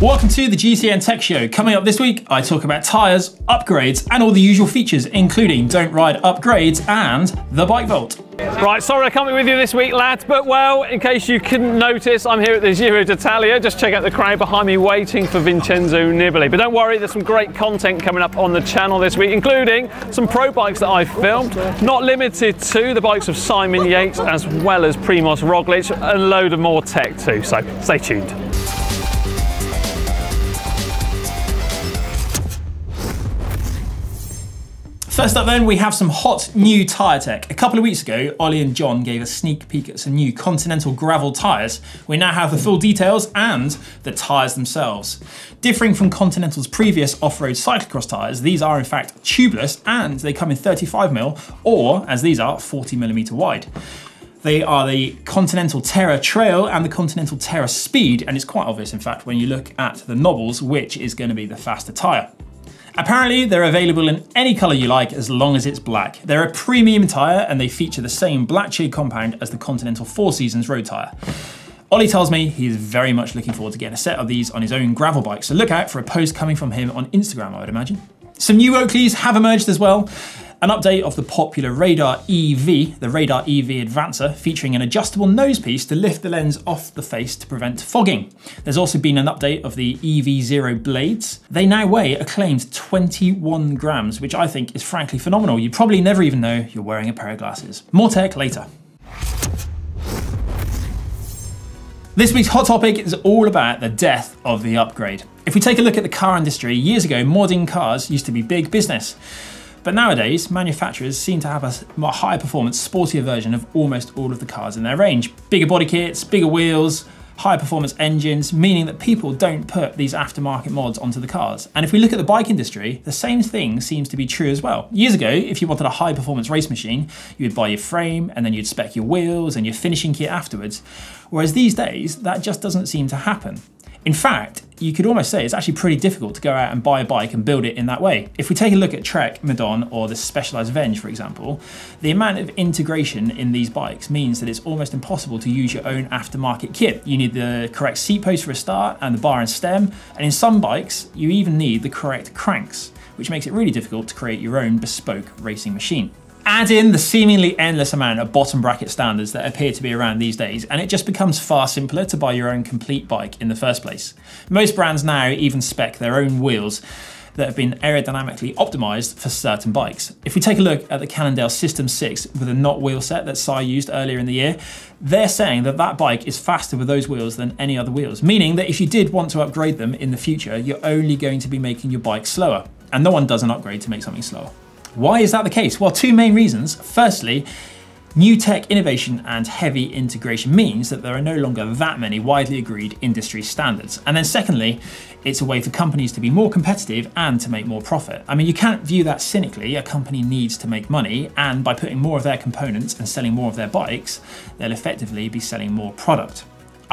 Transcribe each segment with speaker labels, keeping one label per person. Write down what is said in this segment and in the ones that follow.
Speaker 1: Welcome to the GCN Tech Show. Coming up this week, I talk about tyres, upgrades, and all the usual features, including don't ride upgrades and the bike vault.
Speaker 2: Right, sorry I can't be with you this week, lads, but well, in case you couldn't notice, I'm here at the Giro d'Italia. Just check out the crowd behind me waiting for Vincenzo Nibali. But don't worry, there's some great content coming up on the channel this week, including some pro bikes that I've filmed, not limited to the bikes of Simon Yates, as well as Primoz Roglic, and a load of more tech too, so stay tuned.
Speaker 1: First up then, we have some hot new tyre tech. A couple of weeks ago, Ollie and John gave a sneak peek at some new Continental gravel tyres. We now have the full details and the tyres themselves. Differing from Continental's previous off-road cyclocross tyres, these are in fact tubeless and they come in 35mm or, as these are, 40mm wide. They are the Continental Terra Trail and the Continental Terra Speed, and it's quite obvious in fact when you look at the knobbles which is going to be the faster tyre. Apparently, they're available in any colour you like as long as it's black. They're a premium tyre and they feature the same black shade compound as the Continental 4 Seasons road tyre. Ollie tells me he's very much looking forward to getting a set of these on his own gravel bike, so look out for a post coming from him on Instagram, I would imagine. Some new Oakleys have emerged as well. An update of the popular Radar EV, the Radar EV Advancer, featuring an adjustable nose piece to lift the lens off the face to prevent fogging. There's also been an update of the EV0 blades. They now weigh a claimed 21 grams, which I think is frankly phenomenal. You'd probably never even know you're wearing a pair of glasses. More tech later. This week's hot topic is all about the death of the upgrade. If we take a look at the car industry, years ago, modding cars used to be big business. But nowadays, manufacturers seem to have a higher performance, sportier version of almost all of the cars in their range. Bigger body kits, bigger wheels, higher performance engines, meaning that people don't put these aftermarket mods onto the cars. And if we look at the bike industry, the same thing seems to be true as well. Years ago, if you wanted a high performance race machine, you would buy your frame and then you'd spec your wheels and your finishing kit afterwards. Whereas these days, that just doesn't seem to happen. In fact, you could almost say it's actually pretty difficult to go out and buy a bike and build it in that way. If we take a look at Trek, Madon, or the Specialized Venge, for example, the amount of integration in these bikes means that it's almost impossible to use your own aftermarket kit. You need the correct seat post for a start and the bar and stem, and in some bikes, you even need the correct cranks, which makes it really difficult to create your own bespoke racing machine. Add in the seemingly endless amount of bottom bracket standards that appear to be around these days, and it just becomes far simpler to buy your own complete bike in the first place. Most brands now even spec their own wheels that have been aerodynamically optimized for certain bikes. If we take a look at the Cannondale System 6 with a knot wheel set that Si used earlier in the year, they're saying that that bike is faster with those wheels than any other wheels, meaning that if you did want to upgrade them in the future, you're only going to be making your bike slower, and no one does an upgrade to make something slower. Why is that the case? Well, two main reasons. Firstly, new tech innovation and heavy integration means that there are no longer that many widely agreed industry standards. And then secondly, it's a way for companies to be more competitive and to make more profit. I mean, you can't view that cynically. A company needs to make money, and by putting more of their components and selling more of their bikes, they'll effectively be selling more product.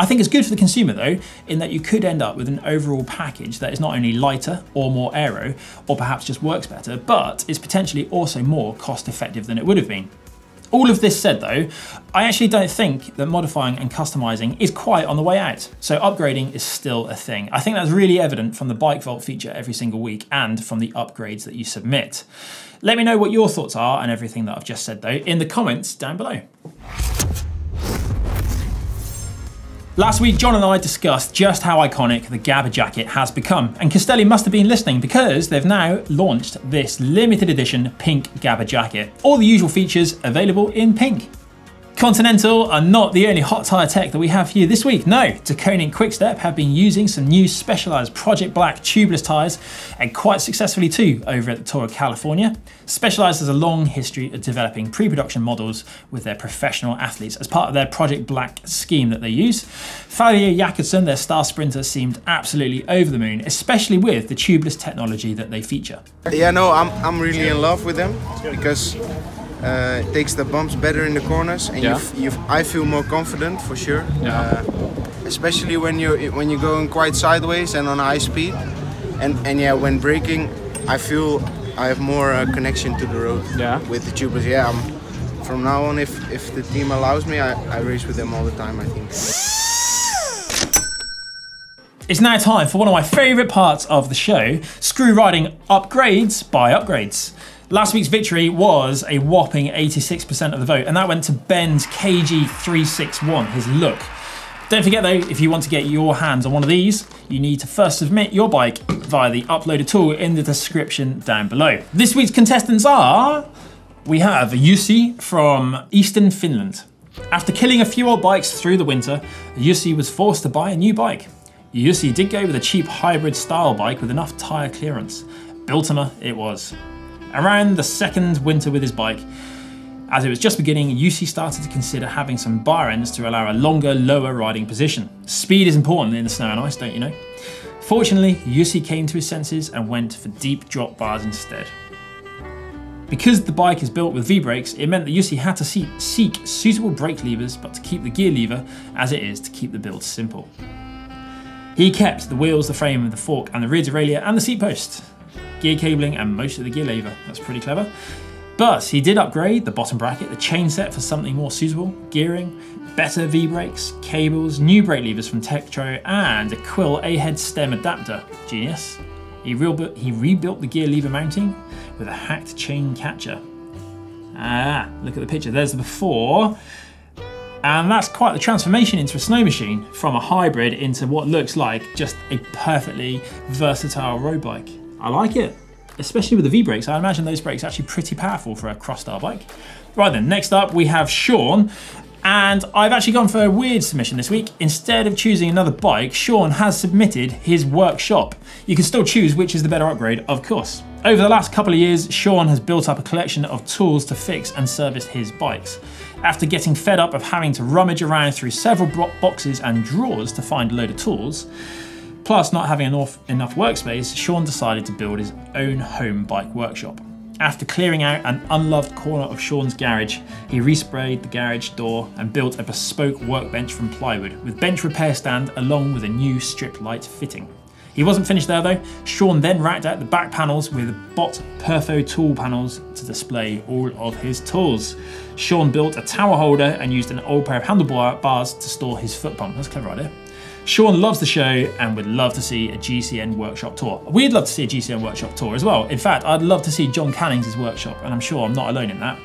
Speaker 1: I think it's good for the consumer though, in that you could end up with an overall package that is not only lighter or more aero, or perhaps just works better, but is potentially also more cost effective than it would have been. All of this said though, I actually don't think that modifying and customizing is quite on the way out. So upgrading is still a thing. I think that's really evident from the bike vault feature every single week and from the upgrades that you submit. Let me know what your thoughts are on everything that I've just said though in the comments down below. Last week, John and I discussed just how iconic the Gabba jacket has become, and Castelli must have been listening because they've now launched this limited edition pink Gabba jacket. All the usual features available in pink. Continental are not the only hot tyre tech that we have here this week. No, Taconic Quickstep have been using some new specialised Project Black tubeless tyres, and quite successfully too over at the Tour of California. Specialized has a long history of developing pre-production models with their professional athletes as part of their Project Black scheme that they use. Fabio Jakobsen, their star sprinter, seemed absolutely over the moon, especially with the tubeless technology that they feature.
Speaker 3: Yeah, no, I'm really in love with them because it takes the bumps better in the corners, and I feel more confident for sure. Especially when you're going quite sideways and on high speed, and yeah, when braking, I feel I have more connection to the road with the tubeless. Yeah, from now on, if the team allows me, I race with them all the time, I think.
Speaker 1: It's now time for one of my favourite parts of the show, screw riding upgrades by upgrades. Last week's victory was a whopping 86% of the vote, and that went to Ben's KG361, his Look. Don't forget though, if you want to get your hands on one of these, you need to first submit your bike via the uploader tool in the description down below. This week's contestants are, we have Jussi from Eastern Finland. After killing a few old bikes through the winter, Jussi was forced to buy a new bike. Jussi did go with a cheap hybrid style bike with enough tyre clearance. Biltema it was. Around the second winter with his bike, as it was just beginning, Jussi started to consider having some bar ends to allow a longer, lower riding position. Speed is important in the snow and ice, don't you know? Fortunately, Jussi came to his senses and went for deep drop bars instead. Because the bike is built with V-brakes, it meant that Jussi had to seek suitable brake levers, but to keep the gear lever as it is to keep the build simple. He kept the wheels, the frame, the fork and the rear derailleur and the seat post, gear cabling and most of the gear lever. That's pretty clever. But he did upgrade the bottom bracket, the chain set for something more suitable, gearing, better V-brakes, cables, new brake levers from Tech Show and a Quill A-head stem adapter. Genius. He rebuilt the gear lever mounting with a hacked chain catcher. Ah, look at the picture. There's the before. And that's quite the transformation into a snow machine from a hybrid into what looks like just a perfectly versatile road bike. I like it, especially with the V-brakes. I imagine those brakes are actually pretty powerful for a cross-style bike. Right then, next up we have Sean. And I've actually gone for a weird submission this week. Instead of choosing another bike, Sean has submitted his workshop. You can still choose which is the better upgrade, of course. Over the last couple of years, Sean has built up a collection of tools to fix and service his bikes. After getting fed up of having to rummage around through several boxes and drawers to find a load of tools, plus not having enough workspace, Sean decided to build his own home bike workshop. After clearing out an unloved corner of Sean's garage, he resprayed the garage door and built a bespoke workbench from plywood with bench repair stand along with a new strip light fitting. He wasn't finished there though. Sean then racked out the back panels with bot perfo tool panels to display all of his tools. Sean built a tower holder and used an old pair of handlebars to store his foot pump. That's a clever idea. Sean loves the show and would love to see a GCN workshop tour. We'd love to see a GCN workshop tour as well. In fact, I'd love to see John Canning's workshop, and I'm sure I'm not alone in that.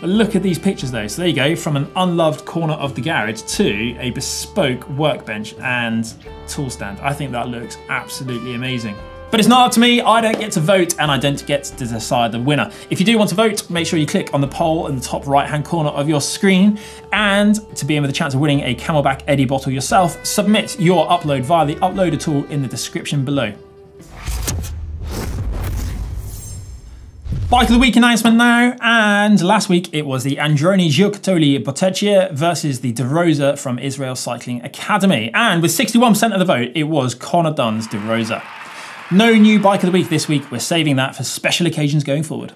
Speaker 1: But look at these pictures though. So there you go, from an unloved corner of the garage to a bespoke workbench and tool stand. I think that looks absolutely amazing. But it's not up to me, I don't get to vote and I don't get to decide the winner. If you do want to vote, make sure you click on the poll in the top right hand corner of your screen, and to be in with a chance of winning a Camelback Eddy bottle yourself, submit your upload via the uploader tool in the description below. Bike of the week announcement now, and last week it was the Androni Giocattoli Bottecchia versus the DeRosa from Israel Cycling Academy, and with 61% of the vote it was Connor Dunn's DeRosa. No new bike of the week this week, we're saving that for special occasions going forward.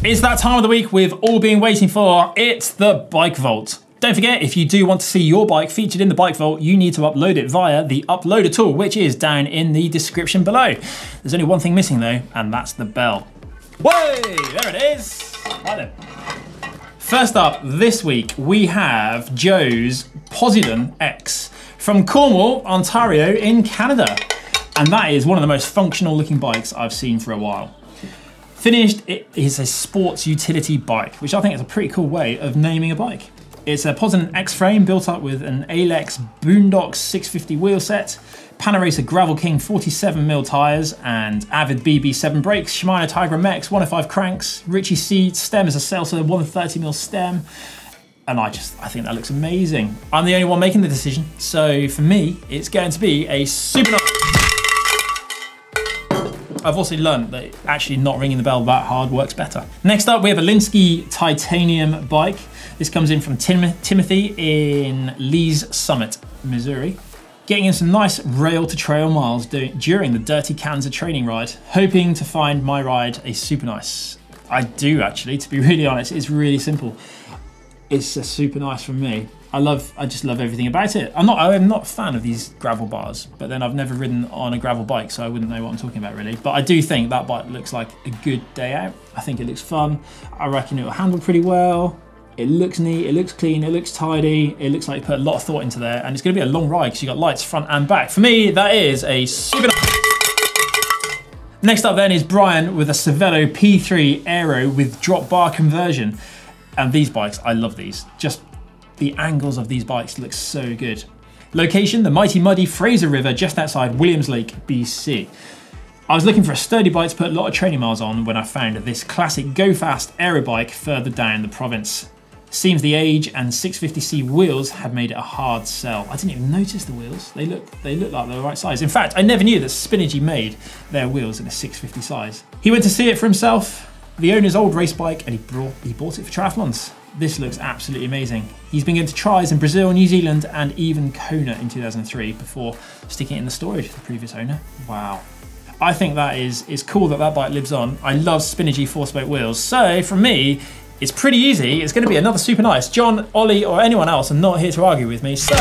Speaker 1: It's that time of the week we've all been waiting for, it's the Bike Vault. Don't forget, if you do want to see your bike featured in the Bike Vault, you need to upload it via the uploader tool, which is down in the description below. There's only one thing missing though, and that's the bell. Whoa, there it is. Right then. First up this week, we have Joe's Poseidon X from Cornwall, Ontario in Canada. And that is one of the most functional looking bikes I've seen for a while. Finished, it is a sports utility bike, which I think is a pretty cool way of naming a bike. It's a Poseidon X frame built up with an Alex Boondocks 650 wheel set, Panaracer Gravel King 47mm tyres, and Avid BB7 brakes, Shimano Tigra Mex 105 cranks, Ritchie seat, stem is a Celso 130mm stem, and I think that looks amazing. I'm the only one making the decision, so for me, it's going to be a super nice. I've also learned that actually not ringing the bell that hard works better. Next up, we have a Linsky titanium bike. This comes in from Timothy in Lee's Summit, Missouri. Getting in some nice rail to trail miles during the Dirty Kansas training ride. Hoping to find my ride a super nice. I do actually, to be really honest, it's really simple. It's a super nice from me. I just love everything about it. I'm not a fan of these gravel bars, but then I've never ridden on a gravel bike, so I wouldn't know what I'm talking about really. But I do think that bike looks like a good day out. I think it looks fun. I reckon it will handle pretty well. It looks neat, it looks clean, it looks tidy, it looks like you put a lot of thought into there, and it's going to be a long ride because you've got lights front and back. For me, that is a super nice. Next up then is Brian with a Cervelo P3 Aero with drop bar conversion. And these bikes, I love these. Just the angles of these bikes look so good. Location, the mighty muddy Fraser River just outside Williams Lake, BC. I was looking for a sturdy bike to put a lot of training miles on when I found this classic go fast aero bike further down the province. Seems the age and 650c wheels had made it a hard sell. I didn't even notice the wheels. They look like they're the right size. In fact, I never knew that Spinergy made their wheels in a 650 size. He went to see it for himself, the owner's old race bike, and he bought it for triathlons. This looks absolutely amazing. He's been going to tries in Brazil, New Zealand, and even Kona in 2003 before sticking it in the storage for the previous owner. Wow. I think that is cool that bike lives on. I love Spinergy 4-spoke wheels. So for me, it's pretty easy. It's going to be another super nice. John, Ollie, or anyone else are not here to argue with me. So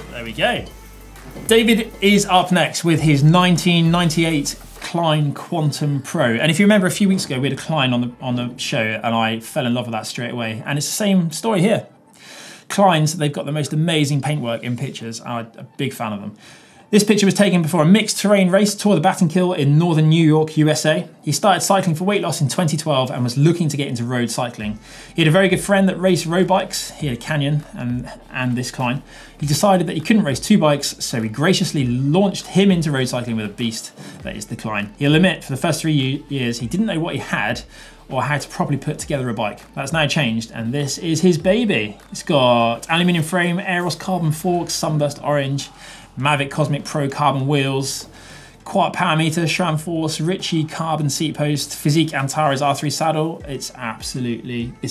Speaker 1: there we go. David is up next with his 1998 Klein Quantum Pro. And if you remember a few weeks ago, we had a Klein on the show and I fell in love with that straight away. And it's the same story here. Kleins, they've got the most amazing paintwork in pictures. I'm a big fan of them. This picture was taken before a mixed terrain race tour the Battenkill in northern New York, USA. He started cycling for weight loss in 2012 and was looking to get into road cycling. He had a very good friend that raced road bikes. He had a Canyon and this Klein. He decided that he couldn't race two bikes, so he graciously launched him into road cycling with a beast that is the Klein. He'll admit for the first 3 years he didn't know what he had or how to properly put together a bike. That's now changed, and this is his baby. It's got aluminium frame, Aeros carbon forks, sunburst orange, Mavic Cosmic Pro carbon wheels, Quart power meter, SRAM Force, Ritchie carbon seat post, Physique Antares R3 saddle. It's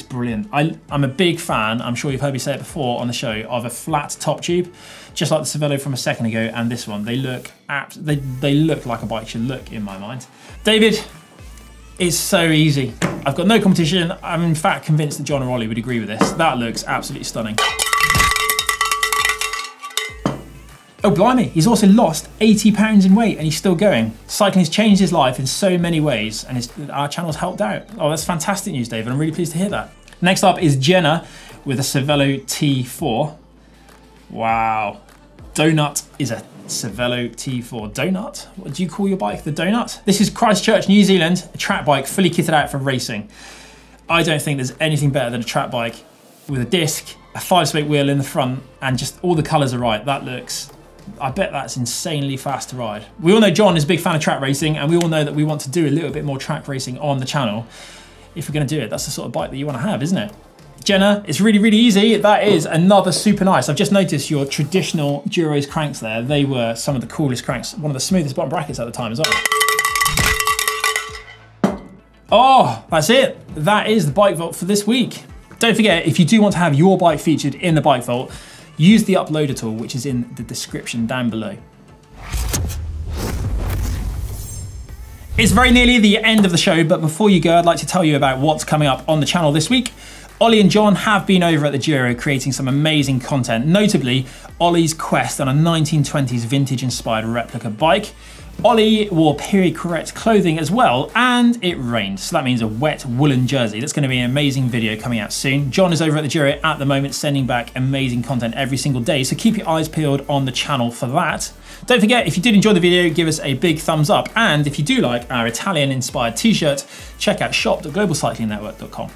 Speaker 1: brilliant. I'm a big fan, I'm sure you've heard me say it before on the show, of a flat top tube, just like the Cervelo from a second ago, and this one. They look like a bike should look in my mind. David, it's so easy. I've got no competition. I'm in fact convinced that John or Ollie would agree with this. That looks absolutely stunning. Oh blimey, he's also lost 80 pounds in weight and he's still going. Cycling has changed his life in so many ways and our channel's helped out. Oh, that's fantastic news, David. I'm really pleased to hear that. Next up is Jenna with a Cervelo T4. Wow. Donut is a Cervelo T4. Donut? What do you call your bike? The Donut? This is Christchurch, New Zealand, a track bike fully kitted out for racing. I don't think there's anything better than a track bike with a disc, a 5-spoke wheel in the front, and just all the colours are right. That looks, I bet that's insanely fast to ride. We all know John is a big fan of track racing, and we all know that we want to do a little bit more track racing on the channel. If we're going to do it, that's the sort of bike that you want to have, isn't it? Jenna, it's really, really easy. That is another super nice. I've just noticed your traditional Duros cranks there. They were some of the coolest cranks, one of the smoothest bottom brackets at the time as well. Oh, that's it. That is the Bike Vault for this week. Don't forget, if you do want to have your bike featured in the Bike Vault, use the uploader tool, which is in the description down below. It's very nearly the end of the show, but before you go, I'd like to tell you about what's coming up on the channel this week. Ollie and John have been over at the Giro creating some amazing content, notably Ollie's quest on a 1920s vintage-inspired replica bike. Ollie wore period-correct clothing as well, and it rained, so that means a wet woolen jersey. That's going to be an amazing video coming out soon. John is over at the Giro at the moment, sending back amazing content every single day, so keep your eyes peeled on the channel for that. Don't forget, if you did enjoy the video, give us a big thumbs up, and if you do like our Italian-inspired t-shirt, check out shop.globalcyclingnetwork.com.